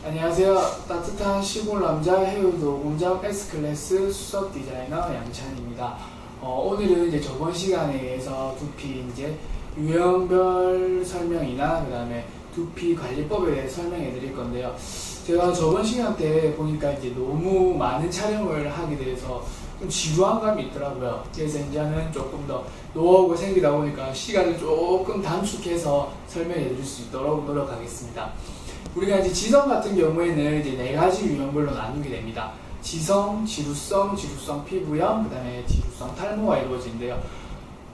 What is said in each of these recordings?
안녕하세요. 따뜻한 시골 남자 해우도 공장 S클래스 수석 디자이너 양찬입니다. 오늘은 이제 저번 시간에 이어서 두피 이제 유형별 설명이나 그 다음에 두피 관리법에 대해 설명해 드릴 건데요. 제가 저번 시간 때 보니까 이제 너무 많은 촬영을 하게 돼서 좀 지루한 감이 있더라고요. 그래서 이제는 조금 더 노하우가 생기다 보니까 시간을 조금 단축해서 설명해 드릴 수 있도록 노력하겠습니다. 우리가 이제 지성 같은 경우에는 이제 네 가지 유형별로 나누게 됩니다. 지성, 지루성, 지루성 피부염, 그 다음에 지루성 탈모가 이루어지는데요.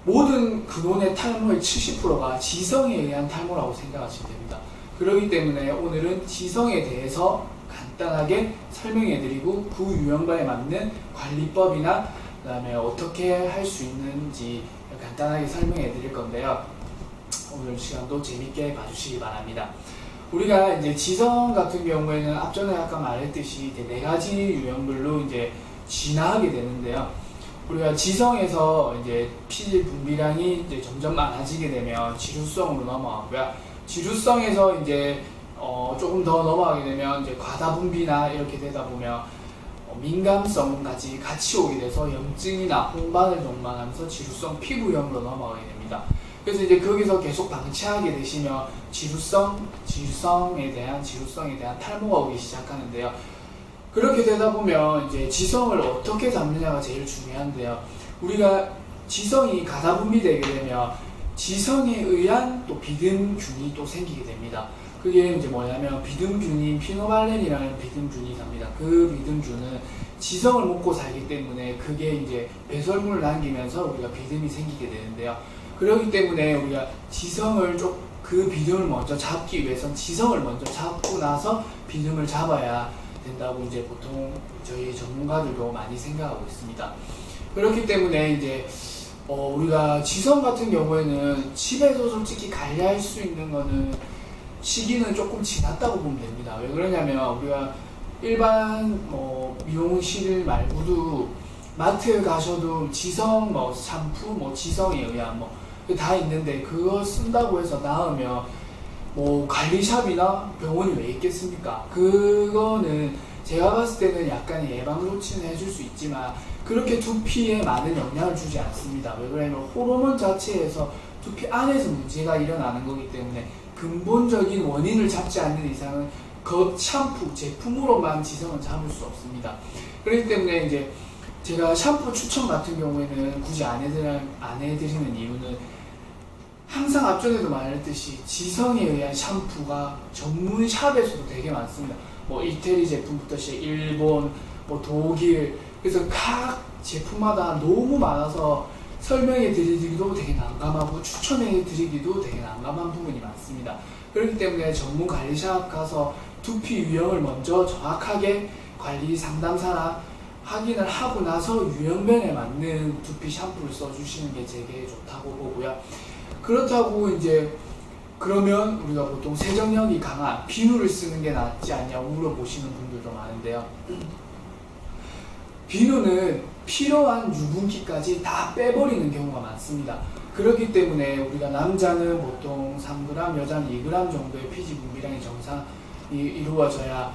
모든 근원의 탈모의 70%가 지성에 의한 탈모라고 생각하시면 됩니다. 그렇기 때문에 오늘은 지성에 대해서 간단하게 설명해 드리고 그 유형별에 맞는 관리법이나 그 다음에 어떻게 할 수 있는지 간단하게 설명해 드릴 건데요. 오늘 시간도 재밌게 봐주시기 바랍니다. 우리가 이제 지성 같은 경우에는 앞전에 아까 말했듯이 이제 네 가지 유형별로 이제 진화하게 되는데요. 우리가 지성에서 이제 피지 분비량이 이제 점점 많아지게 되면 지루성으로 넘어가고요. 지루성에서 이제 조금 더 넘어가게 되면 이제 과다 분비나 이렇게 되다 보면 민감성까지 같이 오게 돼서 염증이나 홍반을 동반하면서 지루성 피부염으로 넘어가게 됩니다. 그래서 이제 거기서 계속 방치하게 되시면 지루성에 대한 탈모가 오기 시작하는데요. 그렇게 되다 보면 이제 지성을 어떻게 잡느냐가 제일 중요한데요. 우리가 지성이 가다 분비되게 되면 지성에 의한 또 비듬균이 또 생기게 됩니다. 그게 이제 뭐냐면 비듬균인 피노발렌이라는 비듬균이 삽니다. 그 비듬균은 지성을 먹고 살기 때문에 그게 이제 배설물을 남기면서 우리가 비듬이 생기게 되는데요. 그렇기 때문에 우리가 그 비듬을 먼저 잡기 위해선 지성을 먼저 잡고 나서 비듬을 잡아야 된다고 이제 보통 저희 전문가들도 많이 생각하고 있습니다. 그렇기 때문에 이제 우리가 지성 같은 경우에는 집에서 솔직히 관리할 수 있는 거는 시기는 조금 지났다고 보면 됩니다. 왜 그러냐면 우리가 일반 미용실 말고도 마트 가셔도 지성 샴푸 지성에 의한 다 있는데 그거 쓴다고 해서 나으면 관리샵이나 병원이 왜 있겠습니까? 그거는 제가 봤을 때는 약간 예방 조치는 해줄 수 있지만 그렇게 두피에 많은 영향을 주지 않습니다. 왜 그러냐면 호르몬 자체에서 두피 안에서 문제가 일어나는 거기 때문에 근본적인 원인을 잡지 않는 이상은 그 샴푸 제품으로만 지성을 잡을 수 없습니다. 그렇기 때문에 이제 제가 샴푸 추천 같은 경우에는 굳이 안 해드리는 이유는 항상 앞전에도 말했듯이 지성에 의한 샴푸가 전문 샵에서도 되게 많습니다. 이태리 제품부터 시작 일본, 독일, 그래서 각 제품마다 너무 많아서 설명해 드리기도 되게 난감하고 추천해 드리기도 되게 난감한 부분이 많습니다. 그렇기 때문에 전문 관리샵 가서 두피 유형을 먼저 정확하게 관리 상담사나 확인을 하고 나서 유형별에 맞는 두피 샴푸를 써주시는 게 제게 좋다고 보고요. 그렇다고 이제 그러면 우리가 보통 세정력이 강한 비누를 쓰는 게 낫지 않냐고 물어보시는 분들도 많은데요. 비누는 필요한 유분기까지 다 빼버리는 경우가 많습니다. 그렇기 때문에 우리가 남자는 보통 3g, 여자는 2g 정도의 피지 분비량이 정상이 이루어져야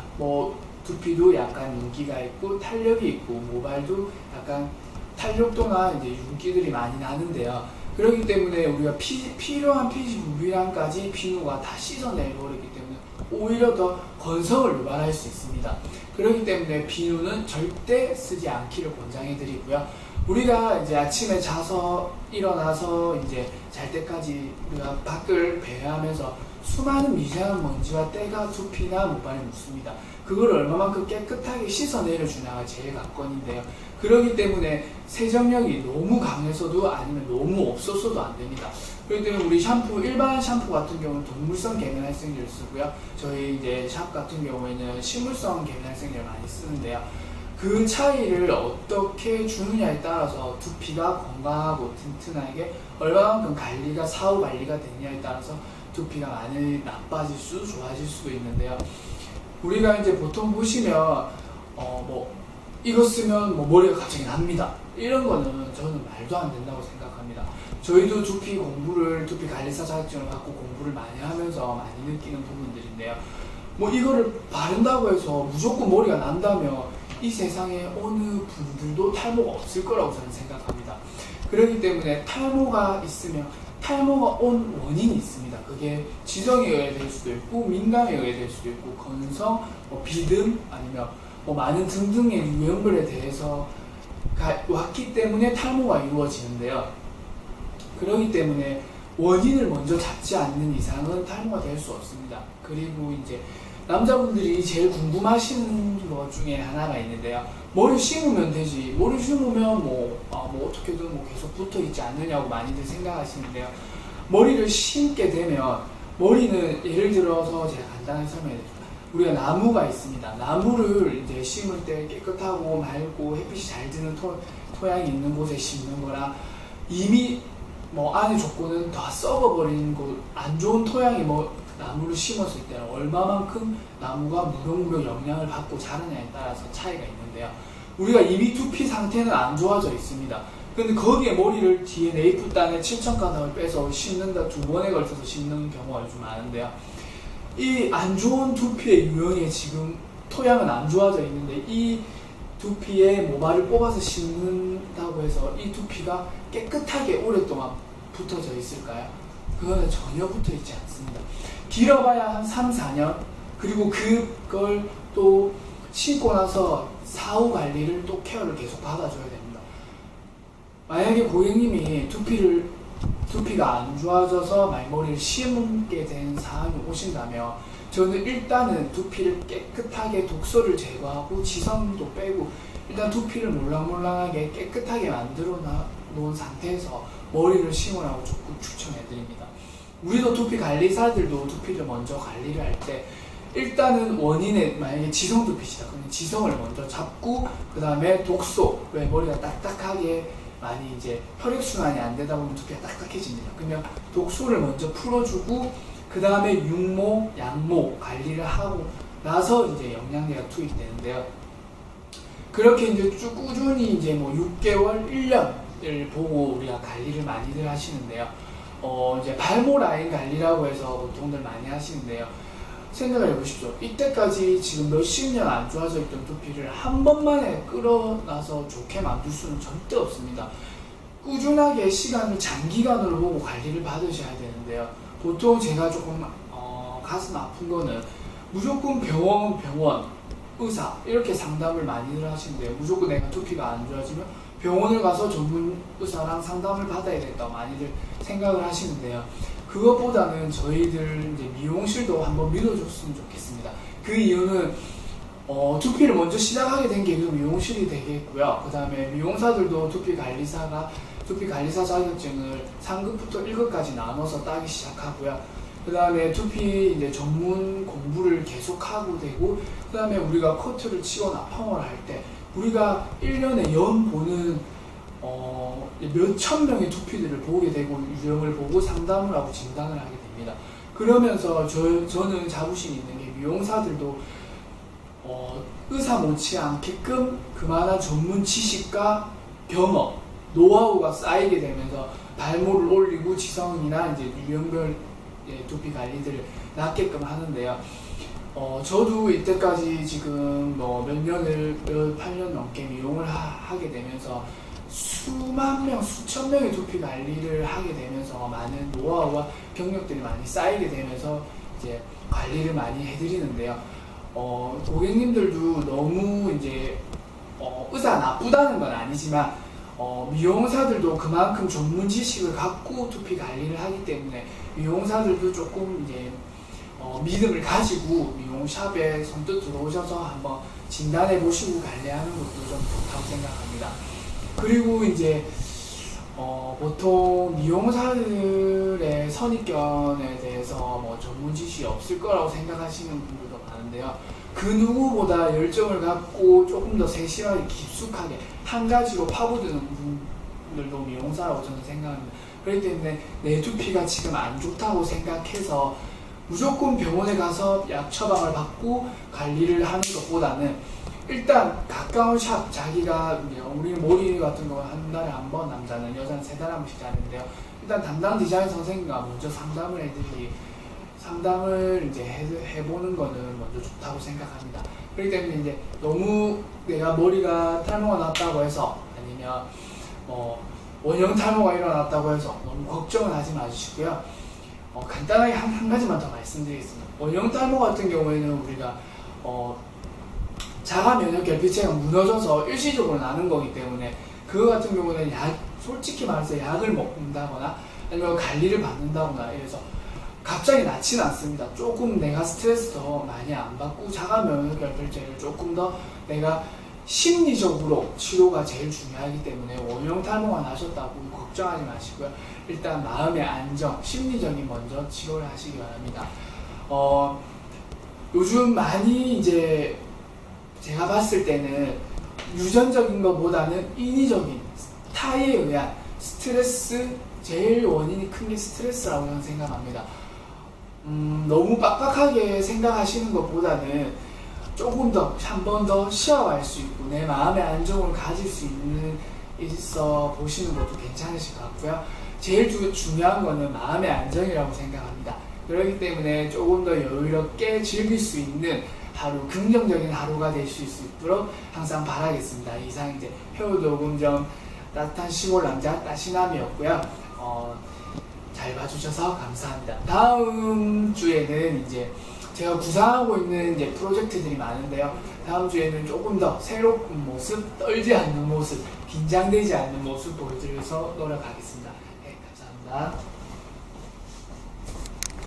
두피도 약간 윤기가 있고 탄력이 있고 모발도 약간 탄력도나 이제 윤기들이 많이 나는데요. 그렇기 때문에 우리가 필요한 피지 분비량까지 비누가 다 씻어내버리기 때문에 오히려 더 건성을 유발할 수 있습니다. 그렇기 때문에 비누는 절대 쓰지 않기를 권장해드리고요. 우리가 이제 아침에 자서 일어나서 이제 잘 때까지 우리가 밖을 배회하면서 수많은 미세한 먼지와 때가 두피나 모발에 묻습니다. 그걸 얼마만큼 깨끗하게 씻어내려주냐가 제일 관건인데요. 그렇기 때문에 세정력이 너무 강해서도 아니면 너무 없었어도 안 됩니다. 그렇기 때문에 우리 일반 샴푸 같은 경우는 동물성 계면활성제를 쓰고요. 저희 이제 샵 같은 경우에는 식물성 계면활성제를 많이 쓰는데요. 그 차이를 어떻게 주느냐에 따라서 두피가 건강하고 튼튼하게 얼마만큼 사후 관리가 되느냐에 따라서 두피가 많이 나빠질 수도 좋아질 수도 있는데요. 우리가 이제 보통 보시면 이거 쓰면 머리가 갑자기 납니다. 이런 거는 저는 말도 안 된다고 생각합니다. 저희도 두피 관리사 자격증을 받고 공부를 많이 하면서 많이 느끼는 부분들인데요. 뭐 이거를 바른다고 해서 무조건 머리가 난다면 이 세상에 어느 분들도 탈모가 없을 거라고 저는 생각합니다. 그렇기 때문에 탈모가 있으면 탈모가 온 원인이 있습니다. 그게 지성에 의해 될 수도 있고 민감에 의해 될 수도 있고 건성, 뭐 비듬 아니면 뭐 많은 등등의 유형별에 대해서 왔기 때문에 탈모가 이루어지는데요. 그렇기 때문에 원인을 먼저 잡지 않는 이상은 탈모가 될 수 없습니다. 그리고 이제 남자분들이 제일 궁금하시는 것 중에 하나가 있는데요. 머리 심으면 되지. 머리 심으면 뭐 어떻게든 뭐 계속 붙어 있지 않느냐고 많이들 생각하시는데요. 머리를 심게 되면 머리는 예를 들어서 제가 간단하게 설명해드릴게요. 우리가 나무가 있습니다. 나무를 이제 심을 때 깨끗하고 맑고 햇빛이 잘 드는 토양이 있는 곳에 심는 거랑 이미 뭐 안의 조건은 다 썩어버린 곳, 안 좋은 토양에 뭐 나무를 심었을 때는 얼마만큼 나무가 무럭무럭 영향을 받고 자라냐에 따라서 차이가 있는데요. 우리가 이미 두피 상태는 안 좋아져 있습니다. 근데 거기에 머리를 뒤에 네이프 단에 7,000가닥을 빼서 심는다, 2번에 걸쳐서 심는 경우가 요즘 많은데요. 이 안 좋은 두피의 유형에 지금 토양은 안 좋아져 있는데 이 두피에 모발을 뽑아서 심는다고 해서 이 두피가 깨끗하게 오랫동안 붙어져 있을까요? 그거는 전혀 붙어 있지 않습니다. 길어봐야 한 3, 4년 그리고 그걸 또 심고 나서 사후 관리를 또 케어를 계속 받아줘야 됩니다. 만약에 고객님이 두피가 안 좋아져서 말머리를 심게 된 상황이 오신다면 저는 일단은 두피를 깨끗하게 독소를 제거하고 지성도 빼고 일단 두피를 몰랑몰랑하게 깨끗하게 만들어 놓은 상태에서 머리를 심으라고 조금 추천해 드립니다. 우리도 두피 관리사들도 두피를 먼저 관리를 할 때 일단은 원인에 만약에 지성 두피시다 그러면 지성을 먼저 잡고 그 다음에 독소, 왜 머리가 딱딱하게 많이 이제 혈액순환이 안 되다 보면 두피가 딱딱해집니다. 그러면 독소를 먼저 풀어주고 그 다음에 육모, 양모 관리를 하고 나서 이제 영양제가 투입되는데요. 그렇게 이제 쭉 꾸준히 이제 뭐 6개월, 1년을 보고 우리가 관리를 많이들 하시는데요. 이제 발모 라인 관리라고 해서 보통들 많이 하시는데요. 생각을 해보십시오. 이때까지 지금 몇십 년 안 좋아져 있던 두피를 한 번만에 끌어놔서 좋게 만들 수는 절대 없습니다. 꾸준하게 시간을 장기간으로 보고 관리를 받으셔야 되는데요. 보통 제가 조금 가슴 아픈 거는 무조건 병원, 의사 이렇게 상담을 많이들 하시는데요. 무조건 내가 두피가 안 좋아지면 병원을 가서 전문 의사랑 상담을 받아야 된다고 많이들 생각을 하시는데요. 그것보다는 저희들 이제 미용실도 한번 믿어줬으면 좋겠습니다. 그 이유는 두피를 먼저 시작하게 된 게 미용실이 되겠고요. 그 다음에 미용사들도 두피 관리사 자격증을 상급부터 1급까지 나눠서 따기 시작하고요. 그 다음에 두피 이제 전문 공부를 계속하고 되고, 그 다음에 우리가 커트를 치거나 펌을 할 때 우리가 1년에 연 보는 몇천 명의 두피들을 보게 되고 유형을 보고 상담을 하고 진단을 하게 됩니다. 그러면서 저는 자부심이 있는 게 미용사들도 의사 못지않게끔 그만한 전문 지식과 경험, 노하우가 쌓이게 되면서 발모를 올리고 지성이나 이제 유형별 두피 관리들을 낫게끔 하는데요. 저도 이때까지 지금 몇 8년 넘게 미용을 하게 되면서 수만 명, 수천 명의 두피 관리를 하게 되면서 많은 노하우와 경력들이 많이 쌓이게 되면서 이제 관리를 많이 해드리는데요. 고객님들도 너무 이제 의사 나쁘다는 건 아니지만 미용사들도 그만큼 전문 지식을 갖고 두피 관리를 하기 때문에 미용사들도 조금 이제 믿음을 가지고 미용샵에 선뜻 들어오셔서 한번 진단해 보시고 관리하는 것도 좀 좋다고 생각합니다. 그리고 이제 보통 미용사들의 선입견에 대해서 뭐 전문 지식이 없을 거라고 생각하시는 분들도 많은데요. 그 누구보다 열정을 갖고 조금 더 세심하게 깊숙하게 한 가지로 파고드는 분들도 미용사라고 저는 생각합니다. 그렇기 때문에 내 두피가 지금 안 좋다고 생각해서 무조건 병원에 가서 약 처방을 받고 관리를 하는 것보다는 일단 가까운 샵, 자기가 우리는 머리 같은 거 한 달에 한 번, 남자는, 여자는 3달에 한 번씩 자는데요. 일단 담당 디자인 선생님과 먼저 상담을 해드리기 상담을 이제 해보는 거는 먼저 좋다고 생각합니다. 그렇기 때문에 이제 너무 내가 머리가 탈모가 났다고 해서 아니면 원형 탈모가 일어났다고 해서 너무 걱정은 하지 마시고요. 간단하게 한 가지만 더 말씀드리겠습니다. 원형 탈모 같은 경우에는 우리가 자가 면역 결핍체가 무너져서 일시적으로 나는 거기 때문에 그거 같은 경우는 솔직히 말해서 약을 먹는다거나 아니면 관리를 받는다거나 이래서 갑자기 낫지는 않습니다. 조금 내가 스트레스 더 많이 안 받고 자가 면역 결핍체를 조금 더 내가 심리적으로 치료가 제일 중요하기 때문에 원형 탈모가 나셨다고 걱정하지 마시고요. 일단 마음의 안정, 심리적인 먼저 치료를 하시기 바랍니다. 요즘 많이 이제 제가 봤을 때는 유전적인 것보다는 인위적인 타에 의한 스트레스, 제일 원인이 큰 게 스트레스라고 저는 생각합니다. 너무 빡빡하게 생각하시는 것보다는 조금 더 한 번 더 쉬어갈 수 있고 내 마음의 안정을 가질 수 있어 보시는 것도 괜찮으실 것 같고요. 제일 중요한 거는 마음의 안정이라고 생각합니다. 그렇기 때문에 조금 더 여유롭게 즐길 수 있는 하루, 긍정적인 하루가 될 수 있도록 항상 바라겠습니다. 이상 이제 해우도금정 따뜻한 시골 남자 따시남이었고요. 잘 봐주셔서 감사합니다. 다음 주에는 이제 제가 구상하고 있는 이제 프로젝트들이 많은데요. 다음 주에는 조금 더 새로운 모습, 떨지 않는 모습, 긴장되지 않는 모습 보여드려서 노력하겠습니다. 네, 감사합니다.